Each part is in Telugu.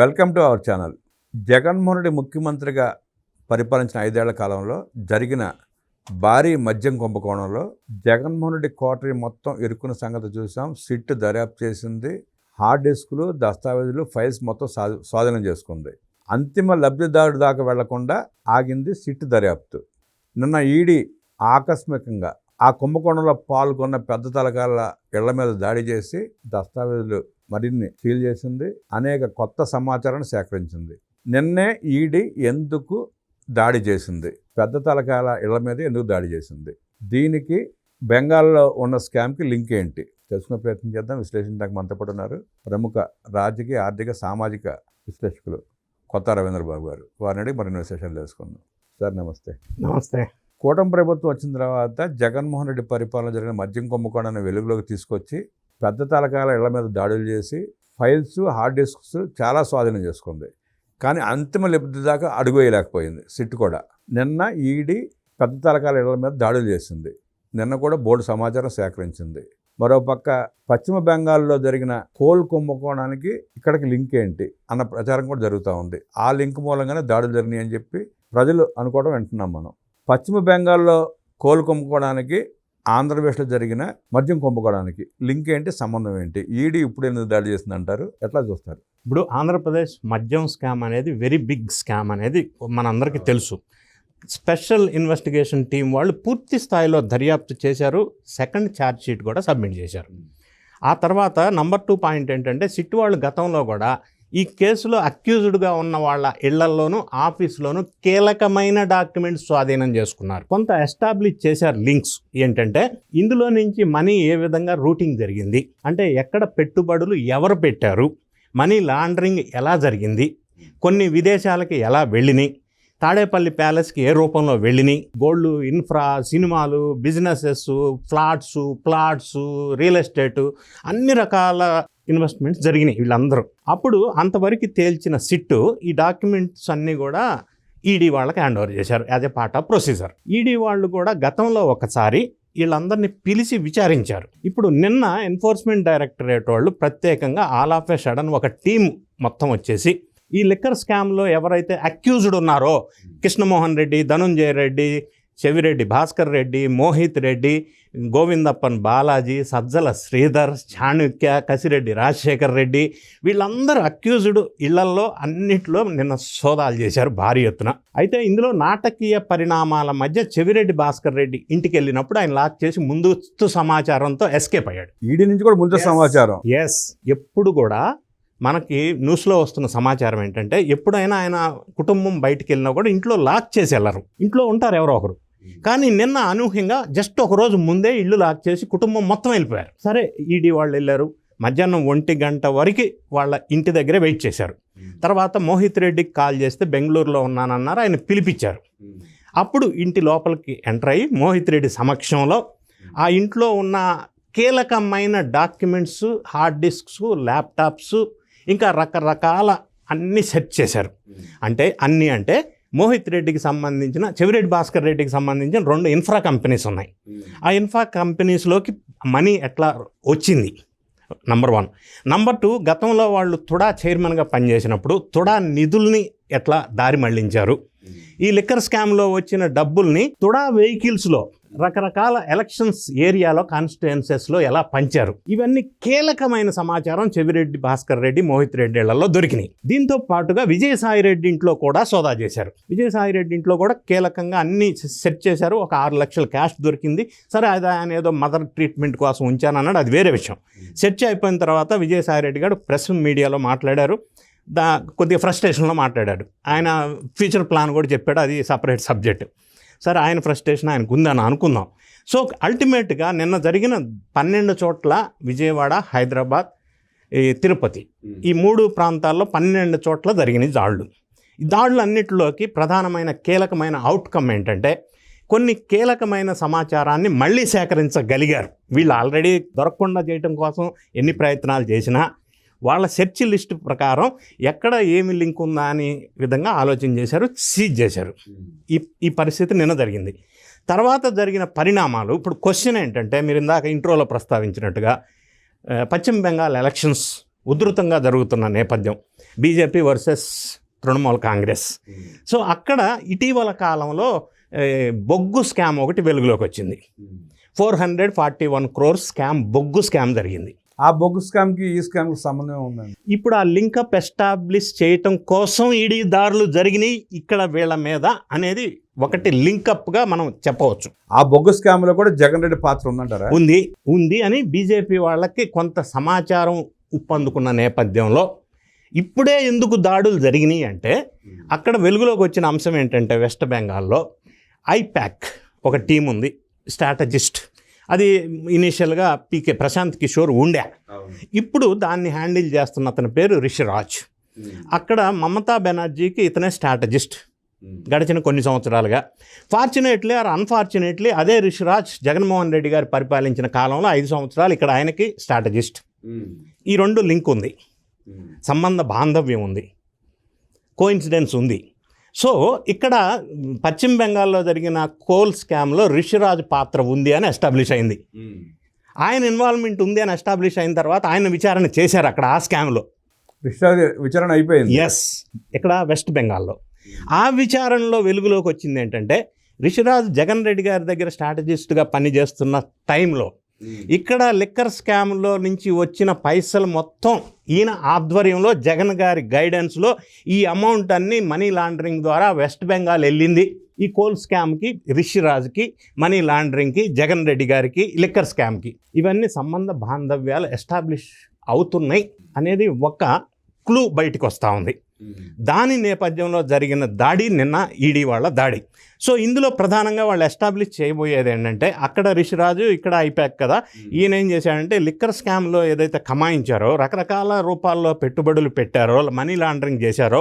Welcome to our channel. Jaganmohan Reddy ముఖ్యమంత్రిగా పరిపాలించిన 5 ఏళ్ల కాలంలో జరిగిన భారీ మద్యం కుంభకోణంలో జగన్మోహన్ రెడ్డి కోటరీ మొత్తం ఇరుక్కున్న సంగతి చూసాం. సిట్ దర్యాప్తు చేసింది. హార్డ్ డిస్కులు, దస్తావేజులు, ఫైల్స్ మొత్తం స్వాధీనం చేసుకుంది. అంతిమ లబ్ధిదారుడి దాకా వెళ్లకుండా ఆగింది సిట్ దర్యాప్తు. నిన్న ఈడీ ఆకస్మికంగా ఆ కుంభకోణంలో పాల్గొన్న పెద్ద తలకాల ఇళ్ల మీద దాడి చేసి దస్తావేజులు మరిన్ని సీల్ చేసింది. అనేక కొత్త సమాచారాన్ని సేకరించింది. నిన్నే ఈడీ ఎందుకు దాడి చేసింది, పెద్ద తలకాల ఇళ్ల మీద ఎందుకు దాడి చేసింది, దీనికి బెంగాల్లో ఉన్న స్కామ్కి లింక్ ఏంటి తెలుసుకునే ప్రయత్నం చేద్దాం. విశ్లేషించడానికి మనతో పాటు ఉన్నారు ప్రముఖ రాజకీయ, ఆర్థిక, సామాజిక విశ్లేషకులు కొత్త రవీంద్రబాబు గారు. వారిని అడిగి మరిన్ని విశేషాలు తెలుసుకుందాం. సార్ నమస్తే. నమస్తే. కూటమి ప్రభుత్వం వచ్చిన తర్వాత జగన్మోహన్ రెడ్డి పరిపాలన జరిగిన మద్యం కుంభకోణాన్ని వెలుగులోకి తీసుకొచ్చి పెద్ద తలకాల ఇళ్ల మీద దాడులు చేసి ఫైల్స్, హార్డ్ డిస్క్స్ చాలా స్వాధీనం చేసుకుంది. కానీ అంతిమ లబ్ధి దాకా అడుగు వేయలేకపోయింది సిట్ కూడా. నిన్న ఈడీ పెద్ద తలకాల ఇళ్ల మీద దాడులు చేసింది. నిన్న కూడా బోర్డు సమాచారం సేకరించింది. మరోపక్క పశ్చిమ బెంగాల్లో జరిగిన కోల్ కుంభకోణానికి ఇక్కడికి లింక్ ఏంటి అన్న ప్రచారం కూడా జరుగుతూ ఉంది. ఆ లింక్ మూలంగానే దాడులు జరిగినాయి అని చెప్పి ప్రజలు అనుకోవడం వింటున్నాం మనం. పశ్చిమ బెంగాల్లో కోల్ కుంభకోణానికి ఆంధ్రప్రదేశ్లో జరిగిన మద్యం కుంభకోణానికి లింక్ ఏంటి, సంబంధం ఏంటి, ఈడీ ఇప్పుడు ఎందుకు దాడి చేస్తుంది అంటారు, ఎట్లా చూస్తారు? ఇప్పుడు ఆంధ్రప్రదేశ్ మద్యం స్కామ్ అనేది వెరీ బిగ్ స్కామ్ అనేది మనందరికీ తెలుసు. స్పెషల్ ఇన్వెస్టిగేషన్ టీం వాళ్ళు పూర్తి స్థాయిలో దర్యాప్తు చేశారు. సెకండ్ ఛార్జ్ షీట్ కూడా సబ్మిట్ చేశారు. ఆ తర్వాత నంబర్ 2 పాయింట్ ఏంటంటే, సిట్ వాళ్ళు గతంలో కూడా ఈ కేసులో అక్యూజ్డ్గా ఉన్న వాళ్ళ ఇళ్లల్లోనూ, ఆఫీసులోనూ కీలకమైన డాక్యుమెంట్స్ స్వాధీనం చేసుకున్నారు. కొంత ఎస్టాబ్లిష్ చేశారు లింక్స్. ఏంటంటే ఇందులో నుంచి మనీ ఏ విధంగా రూటింగ్ జరిగింది, అంటే ఎక్కడ పెట్టుబడులు ఎవరు పెట్టారు, మనీ లాండరింగ్ ఎలా జరిగింది, కొన్ని విదేశాలకి ఎలా వెళ్ళినాయి, తాడేపల్లి ప్యాలెస్కి ఏ రూపంలో వెళ్ళినాయి, గోల్డ్, ఇన్ఫ్రా, సినిమాలు, బిజినెసెస్, ప్లాట్స్, రియల్ ఎస్టేటు, అన్ని రకాల ఇన్వెస్ట్మెంట్స్ జరిగినాయి వీళ్ళందరూ. అప్పుడు అంతవరకు తేల్చిన సిట్టు ఈ డాక్యుమెంట్స్ అన్నీ కూడా ఈడీ వాళ్ళకి హ్యాండ్ ఓవర్ చేశారు as a part of procedure. ED వాళ్ళు కూడా గతంలో ఒకసారి వీళ్ళందరినీ పిలిచి విచారించారు. ఇప్పుడు నిన్న ఎన్ఫోర్స్మెంట్ డైరెక్టరేట్ వాళ్ళు ప్రత్యేకంగా ఆల్ ఆఫ్ ఎ సడన్ ఒక టీం మొత్తం వచ్చేసి ఈ లిక్కర్ స్కామ్లో ఎవరైతే అక్యూజ్డ్ ఉన్నారో, కృష్ణమోహన్ రెడ్డి, ధనుంజయ రెడ్డి, చెవిరెడ్డి భాస్కర్ రెడ్డి, మోహిత్ రెడ్డి, గోవిందప్పన్ బాలాజీ, సజ్జల శ్రీధర్, చాణుక్య, కసిరెడ్డి రాజశేఖర్ రెడ్డి, వీళ్ళందరూ అక్యూజ్డ్ ఇళ్లల్లో అన్నిట్లో నిన్న సోదాలు చేశారు భారీ ఎత్తున. అయితే ఇందులో నాటకీయ పరిణామాల మధ్య చెవిరెడ్డి భాస్కర్ రెడ్డి ఇంటికి వెళ్ళినప్పుడు ఆయన లాక్ చేసి ముందస్తు సమాచారంతో ఎస్కేప్ అయ్యాడు. ఈడీ నుంచి కూడా ముందు సమాచారం. ఎప్పుడు కూడా మనకి న్యూస్లో వస్తున్న సమాచారం ఏంటంటే, ఎప్పుడైనా ఆయన కుటుంబం బయటికి వెళ్ళినా కూడా ఇంట్లో లాక్ చేసి వెళ్ళరు, ఇంట్లో ఉంటారు ఎవరో ఒకరు. కానీ నిన్న అనూహ్యంగా జస్ట్ ఒక రోజు ముందే ఇల్లు లాక్ చేసి కుటుంబం మొత్తం వెళ్ళిపోయారు. సరే, ఈడీ వాళ్ళు వెళ్ళారు. మధ్యాహ్నం 1 గంట వరకు వాళ్ళ ఇంటి దగ్గరే వెయిట్ చేశారు. తర్వాత మోహిత్ రెడ్డికి కాల్ చేస్తే బెంగళూరులో ఉన్నానన్నారు. ఆయన పిలిపించారు. అప్పుడు ఇంటి లోపలికి ఎంటర్ అయ్యి మోహిత్ రెడ్డి సమక్షంలో ఆ ఇంట్లో ఉన్న కీలకమైన డాక్యుమెంట్స్, హార్డ్ డిస్క్స్, ల్యాప్టాప్స్, ఇంకా రకరకాల అన్నీ సెర్చ్ చేశారు. అంటే మోహిత్ రెడ్డికి సంబంధించిన, చెవిరెడ్డి భాస్కర్ రెడ్డికి సంబంధించిన 2 ఇన్ఫ్రా కంపెనీస్ ఉన్నాయి. ఆ ఇన్ఫ్రా కంపెనీస్లోకి మనీ ఎట్లా వచ్చింది, నంబర్ 1. నంబర్ 2, గతంలో వాళ్ళు తుడా చైర్మన్గా పనిచేసినప్పుడు తుడా నిధుల్ని ఎట్లా దారి మళ్లించారు, ఈ లిక్కర్ స్కామ్లో వచ్చిన డబ్బుల్ని తుడా వెహికల్స్లో రకరకాల ఎలక్షన్స్ ఏరియాలో, కాన్స్టిట్యుయెన్సెస్లో ఎలా పంచారు, ఇవన్నీ కీలకమైన సమాచారం చెవిరెడ్డి భాస్కర్ రెడ్డి, మోహిత్ రెడ్డి ఇళ్లలో దొరికినాయి. దీంతో పాటుగా విజయసాయి రెడ్డి ఇంట్లో కూడా సోదా చేశారు. విజయసాయి రెడ్డి ఇంట్లో కూడా కీలకంగా అన్ని సెట్ చేశారు. ఒక 6 లక్షల క్యాష్ దొరికింది. సరే, అది ఆయన ఏదో మదర్ ట్రీట్మెంట్ కోసం ఉంచానన్నాడు, అది వేరే విషయం. సెర్చ్ అయిపోయిన తర్వాత విజయసాయి రెడ్డి గారు ప్రెస్ మీడియాలో మాట్లాడారు. కొద్దిగా ఫ్రస్ట్రేషన్లో మాట్లాడాడు. ఆయన ఫ్యూచర్ ప్లాన్ కూడా చెప్పాడు, అది సపరేట్ సబ్జెక్ట్. సరే, ఆయన ఫ్రస్ట్రేషన్ ఆయనకు ఉందని అనుకుందాం. సో అల్టిమేట్గా నిన్న జరిగిన 12 చోట్ల, విజయవాడ, హైదరాబాద్, తిరుపతి, ఈ 3 ప్రాంతాల్లో 12 చోట్ల జరిగినాయి దాడులు. ఈ దాడులు అన్నిటిలోకి ప్రధానమైన కీలకమైన అవుట్కమ్ ఏంటంటే, కొన్ని కీలకమైన సమాచారాన్ని మళ్ళీ సేకరించగలిగారు. వీళ్ళు ఆల్రెడీ దొరకకుండా చేయడం కోసం ఎన్ని ప్రయత్నాలు చేసినా వాళ్ళ సెర్చ్ లిస్ట్ ప్రకారం ఎక్కడ ఏమి లింక్ ఉందా అని విధంగా ఆలోచన చేశారు, సీజ్ చేశారు. ఈ పరిస్థితి నిన్న జరిగింది. తర్వాత జరిగిన పరిణామాలు, ఇప్పుడు క్వశ్చన్ ఏంటంటే, మీరు ఇందాక ఇంట్రోలో ప్రస్తావించినట్టుగా పశ్చిమ బెంగాల్ ఎలక్షన్స్ ఉధృతంగా జరుగుతున్న నేపథ్యం, BJP versus Trinamool Congress. So అక్కడ ఇటీవల కాలంలో బొగ్గు స్కామ్ ఒకటి వెలుగులోకి వచ్చింది. 441 crores స్కామ్, బొగ్గు స్కామ్ జరిగింది. ఆ బొగ్గు స్కామ్కి ఈ స్కామ్కి సంబంధం ఉందండి. ఇప్పుడు ఆ లింకప్ ఎస్టాబ్లిష్ చేయటం కోసం ఈడీ దారులు జరిగినాయి ఇక్కడ వీళ్ళ మీద అనేది ఒకటి లింకప్గా మనం చెప్పవచ్చు. ఆ బొగ్గు స్కామ్లో కూడా జగన్ రెడ్డి పాత్ర ఉందంటారా? ఉంది అని బీజేపీ వాళ్ళకి కొంత సమాచారం ఉప్పందుకున్న నేపథ్యంలో ఇప్పుడే ఎందుకు దాడులు జరిగినాయి అంటే అక్కడ వెలుగులోకి వచ్చిన అంశం ఏంటంటే వెస్ట్ బెంగాల్లో ఐపాక్ ఒక టీం ఉంది, స్ట్రాటజిస్ట్. అది ఇనీషియల్గా పీకే ప్రశాంత్ కిషోర్ ఉండే. ఇప్పుడు దాన్ని హ్యాండిల్ చేస్తున్న అతని పేరు రిషిరాజ్. అక్కడ మమతా బెనర్జీకి ఇతనే స్ట్రాటజిస్ట్ గడిచిన కొన్ని సంవత్సరాలుగా. ఫార్చునేట్లీ ఆర్ అన్ఫార్చునేట్లీ అదే రిషిరాజ్ జగన్మోహన్ రెడ్డి గారు పరిపాలించిన కాలంలో 5 సంవత్సరాలు ఇక్కడ ఆయనకి స్ట్రాటజిస్ట్. ఈ రెండు లింక్ ఉంది, సంబంధ బాంధవ్యం ఉంది, కోఇన్సిడెన్స్ ఉంది. సో ఇక్కడ పశ్చిమ బెంగాల్లో జరిగిన కోల్ స్కామ్లో రిషిరాజ్ పాత్ర ఉంది అని ఎస్టాబ్లిష్ అయింది. ఆయన ఇన్వాల్వ్మెంట్ ఉంది అని ఎస్టాబ్లిష్ అయిన తర్వాత ఆయన విచారణ చేశారు అక్కడ ఆ స్కామ్లో. విచారణ అయిపోయింది. ఎస్, ఇక్కడ వెస్ట్ బెంగాల్లో. ఆ విచారణలో వెలుగులోకి వచ్చింది ఏంటంటే రిషిరాజ్ జగన్ రెడ్డి గారి దగ్గర స్ట్రాటజిస్ట్గా పనిచేస్తున్న టైంలో ఇక్కడ లిక్కర్ స్కామ్లో నుంచి వచ్చిన పైసలు మొత్తం ఈయన ఆధ్వర్యంలో జగన్ గారి గైడెన్స్లో ఈ అమౌంట్ అన్ని మనీ లాండరింగ్ ద్వారా వెస్ట్ బెంగాల్ వెళ్ళింది. ఈ కోల్ స్కామ్కి, రిషిరాజ్కి, మనీ లాండరింగ్కి, జగన్ రెడ్డి గారికి, లిక్కర్ స్కామ్కి ఇవన్నీ సంబంధ బాంధవ్యాలు ఎస్టాబ్లిష్ అవుతున్నాయి అనేది ఒక క్లూ బయటకు వస్తూ ఉంది. దాని నేపథ్యంలో జరిగిన దాడి నిన్న ఈడీ వాళ్ళ దాడి. సో ఇందులో ప్రధానంగా వాళ్ళు ఎస్టాబ్లిష్ చేయబోయేది ఏంటంటే అక్కడ రిషిరాజు, ఇక్కడ ఐపాక్ కదా. ఈయన ఏం చేశాడంటే లిక్కర్ స్కామ్లో ఏదైతే కమాయించారో, రకరకాల రూపాల్లో పెట్టుబడులు పెట్టారో, మనీ లాండరింగ్ చేశారో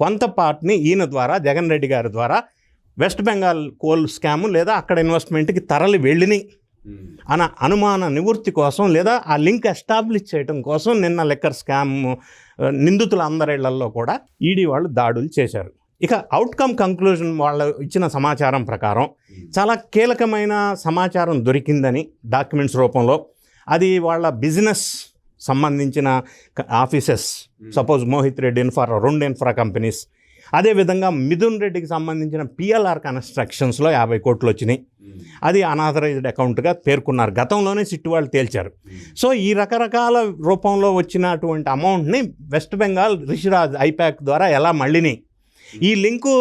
కొంత పార్ట్ని ఈయన ద్వారా, జగన్ రెడ్డి గారి ద్వారా వెస్ట్ బెంగాల్ కోల్ స్కాము లేదా అక్కడ ఇన్వెస్ట్మెంట్కి తరలి వెళ్ళినాయి అన్న అనుమాన నివృత్తి కోసం లేదా ఆ లింక్ ఎస్టాబ్లిష్ చేయడం కోసం నిన్న లిక్కర్ స్కామ్ నిందితుల అందరిళ్లలో కూడా ఈడీ వాళ్ళు దాడులు చేశారు. ఇక అవుట్కమ్ కంక్లూజన్ వాళ్ళు ఇచ్చిన సమాచారం ప్రకారం చాలా కీలకమైన సమాచారం దొరికిందని డాక్యుమెంట్స్ రూపంలో. అది వాళ్ళ బిజినెస్ సంబంధించిన offices, suppose Mohit Reddy infra, 2 infra companies, అదేవిధంగా మిథున్ రెడ్డికి సంబంధించిన పిఎల్ఆర్ కన్స్ట్రక్షన్స్లో 50 కోట్లు వచ్చినాయి. అది అనాథరైజ్డ్ అకౌంట్గా పేర్కొన్నారు. గతంలోనే సిట్టు వాళ్ళు తేల్చారు. సో ఈ రకరకాల రూపంలో వచ్చినటువంటి అమౌంట్ని వెస్ట్ బెంగాల్ రిషిరాజ్ ఐపాక్ ద్వారా ఎలా మళ్ళినాయి, ఈ లింకు,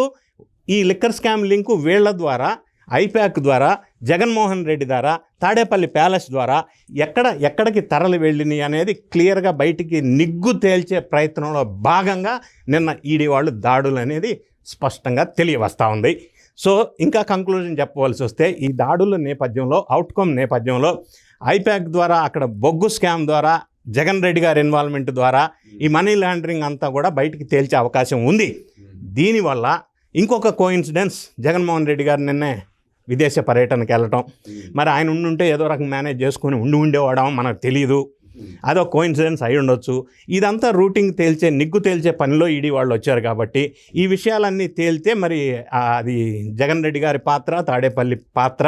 ఈ లిక్కర్ స్కామ్ లింకు వీళ్ళ ద్వారా, ఐపాక్ ద్వారా, జగన్మోహన్ రెడ్డి ద్వారా, తాడేపల్లి ప్యాలెస్ ద్వారా ఎక్కడికి తరలి వెళ్ళినాయి అనేది క్లియర్గా బయటికి నిగ్గు తేల్చే ప్రయత్నంలో భాగంగా నిన్న ఈడీ వాళ్ళు దాడులు అనేది స్పష్టంగా తెలియవస్తూ ఉంది. సో ఇంకా కంక్లూజన్ చెప్పవలసి వస్తే ఈ దాడుల నేపథ్యంలో, అవుట్కమ్ నేపథ్యంలో ఐపాక్ ద్వారా, అక్కడ బొగ్గు స్కామ్ ద్వారా, జగన్ రెడ్డి గారి ఇన్వాల్వ్మెంట్ ద్వారా ఈ మనీ లాండరింగ్ అంతా కూడా బయటికి తేల్చే అవకాశం ఉంది. దీనివల్ల ఇంకొక కోఇన్సిడెన్స్, జగన్మోహన్ రెడ్డి గారు నిన్నే విదేశ పర్యటనకి వెళ్ళటం, మరి ఆయన ఉండుంటే ఏదో రకం మేనేజ్ చేసుకొని ఉండేవాడమో మనకు తెలియదు, అదో కోఇన్సిడెన్స్ అయి ఉండొచ్చు. ఇదంతా రూటింగ్ తేల్చే, నిగ్గు తేల్చే పనిలో ఈడీ వాళ్ళు వచ్చారు కాబట్టి ఈ విషయాలన్నీ తేలితే మరి అది జగన్ రెడ్డి గారి పాత్ర, తాడేపల్లి పాత్ర,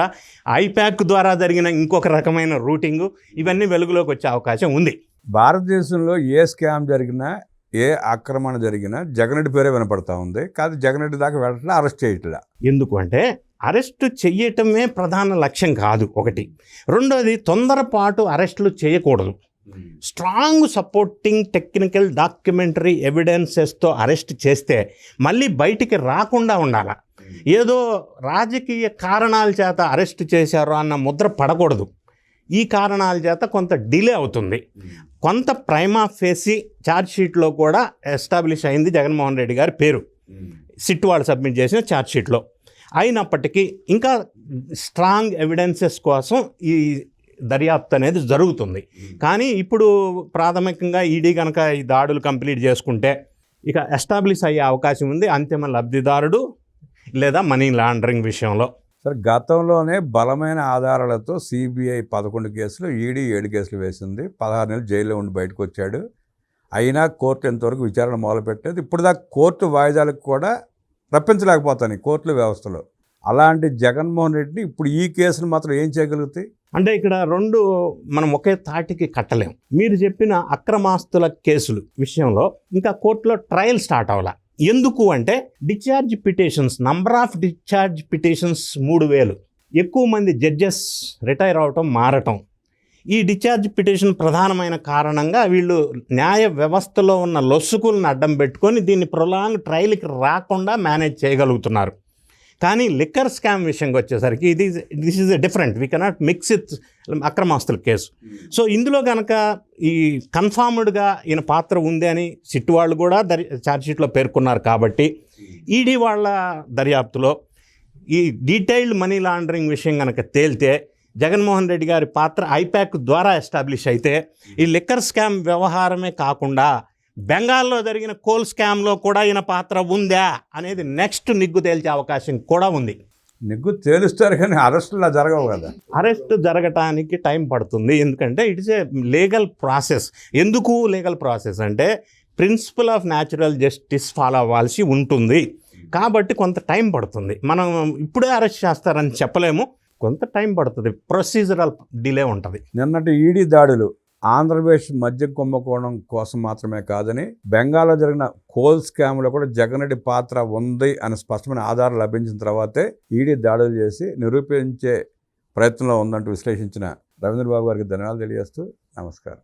ఐపాక్ ద్వారా జరిగిన ఇంకొక రకమైన రూటింగు, ఇవన్నీ వెలుగులోకి వచ్చే అవకాశం ఉంది. భారతదేశంలో ఏ స్కామ్ జరిగినా, ఏ ఆక్రమణ జరిగినా జగన్ రెడ్డి పేరే వినపడతా ఉంది. కాదు జగన్ రెడ్డి దాకా వెళ్ళట్లా, అరెస్ట్ చేయట్లా. ఎందుకు అంటే అరెస్టు చేయటమే ప్రధాన లక్ష్యం కాదు ఒకటి. రెండోది, తొందరపాటు అరెస్టులు చేయకూడదు. స్ట్రాంగ్ సపోర్టింగ్ టెక్నికల్ డాక్యుమెంటరీ ఎవిడెన్సెస్తో అరెస్ట్ చేస్తే మళ్ళీ బయటికి రాకుండా ఉండాలి. ఏదో రాజకీయ కారణాల చేత అరెస్ట్ చేశారు అన్న ముద్ర పడకూడదు. ఈ కారణాల చేత కొంత డిలే అవుతుంది. కొంత ప్రైమా ఫేసి ఛార్జ్షీట్లో కూడా ఎస్టాబ్లిష్ అయింది జగన్మోహన్ రెడ్డి గారి పేరు, సిట్ వాళ్ళు సబ్మిట్ చేసిన ఛార్జ్షీట్లో. అయినప్పటికీ ఇంకా స్ట్రాంగ్ ఎవిడెన్సెస్ కోసం ఈ దర్యాప్తు అనేది జరుగుతుంది. కానీ ఇప్పుడు ప్రాథమికంగా ఈడీ కనుక ఈ దాడులు కంప్లీట్ చేసుకుంటే ఇక ఎస్టాబ్లిష్ అయ్యే అవకాశం ఉంది అంతిమ లబ్ధిదారుడు లేదా మనీ లాండరింగ్ విషయంలో. సార్, గతంలోనే బలమైన ఆధారాలతో సిబిఐ 11 కేసులు, ఈడీ 7 కేసులు వేసింది. 16 నెలలు జైల్లో ఉండి బయటకు వచ్చాడు. అయినా కోర్టు ఎంతవరకు విచారణ మొదలుపెట్టేది. ఇప్పుడు దాకా కోర్టు వాయిదాలకు కూడా రప్పించలేకపోతాను కోర్టుల వ్యవస్థలో. అలాంటి జగన్మోహన్ రెడ్డి ఇప్పుడు ఈ కేసులు మాత్రం ఏం చేయగలుగుతాయి? అంటే ఇక్కడ రెండు మనం ఒకే తాటికి కట్టలేం. మీరు చెప్పిన అక్రమాస్తుల కేసులు విషయంలో ఇంకా కోర్టులో ట్రయల్ స్టార్ట్ అవ్వాల. ఎందుకు అంటే discharge petitions, number of discharge petitions 3000, ఎక్కువ మంది జడ్జెస్ రిటైర్ అవటం, మారటం. ఈ డిశ్చార్జ్ పిటిషన్ ప్రధానమైన కారణంగా వీళ్ళు న్యాయ వ్యవస్థలో ఉన్న లొసుకులను అడ్డం పెట్టుకొని దీన్ని ప్రొలాంగ్ ట్రయల్కి రాకుండా మేనేజ్ చేయగలుగుతున్నారు. కానీ లిక్కర్ స్కామ్ విషయంకి వచ్చేసరికి this is different. We cannot mix it అక్రమాస్తుల కేసు. సో ఇందులో కనుక ఈ కన్ఫామ్డ్గా ఈయన పాత్ర ఉంది అని సిట్ వాళ్ళు కూడా ఛార్జ్షీట్లో పేర్కొన్నారు. కాబట్టి ఈడీ వాళ్ళ దర్యాప్తులో ఈ డీటెయిల్డ్ మనీ లాండరింగ్ విషయం కనుక తేలితే, జగన్మోహన్ రెడ్డి గారి పాత్ర ఐపాక్ ద్వారా ఎస్టాబ్లిష్ అయితే, ఈ లిక్కర్ స్కామ్ వ్యవహారమే కాకుండా బెంగాల్లో జరిగిన కోల్ స్కామ్లో కూడా ఈయన పాత్ర ఉందా అనేది నెక్స్ట్ నిగ్గు తేల్చే అవకాశం కూడా ఉంది. నిగ్గు తేలుస్తారు కానీ అరెస్టులా జరగవు కదా. అరెస్ట్ జరగటానికి టైం పడుతుంది. ఎందుకంటే ఇట్స్ ఏ లీగల్ ప్రాసెస్. ఎందుకు లీగల్ ప్రాసెస్ అంటే principle of natural justice follow అవ్వాల్సి ఉంటుంది. కాబట్టి కొంత టైం పడుతుంది. మనం ఇప్పుడే అరెస్ట్ చేస్తారని చెప్పలేము, కొంత టైం పడుతుంది. ప్రొసీజరల్ డిలే ఉంటుంది. నిన్నటి ఈడీ దాడులు ఆంధ్రప్రదేశ్ మద్యం కుంభకోణం కోసం మాత్రమే కాదని, బెంగాల్లో జరిగిన కోల్ స్కామ్లో కూడా జగన్ రెడ్డి పాత్ర ఉంది అని స్పష్టమైన ఆధారాలు లభించిన తర్వాతే ఈడీ దాడులు చేసి నిరూపించే ప్రయత్నంలో ఉందంటూ విశ్లేషించిన రవీంద్రబాబు గారికి ధన్యవాదాలు తెలియజేస్తూ నమస్కారం.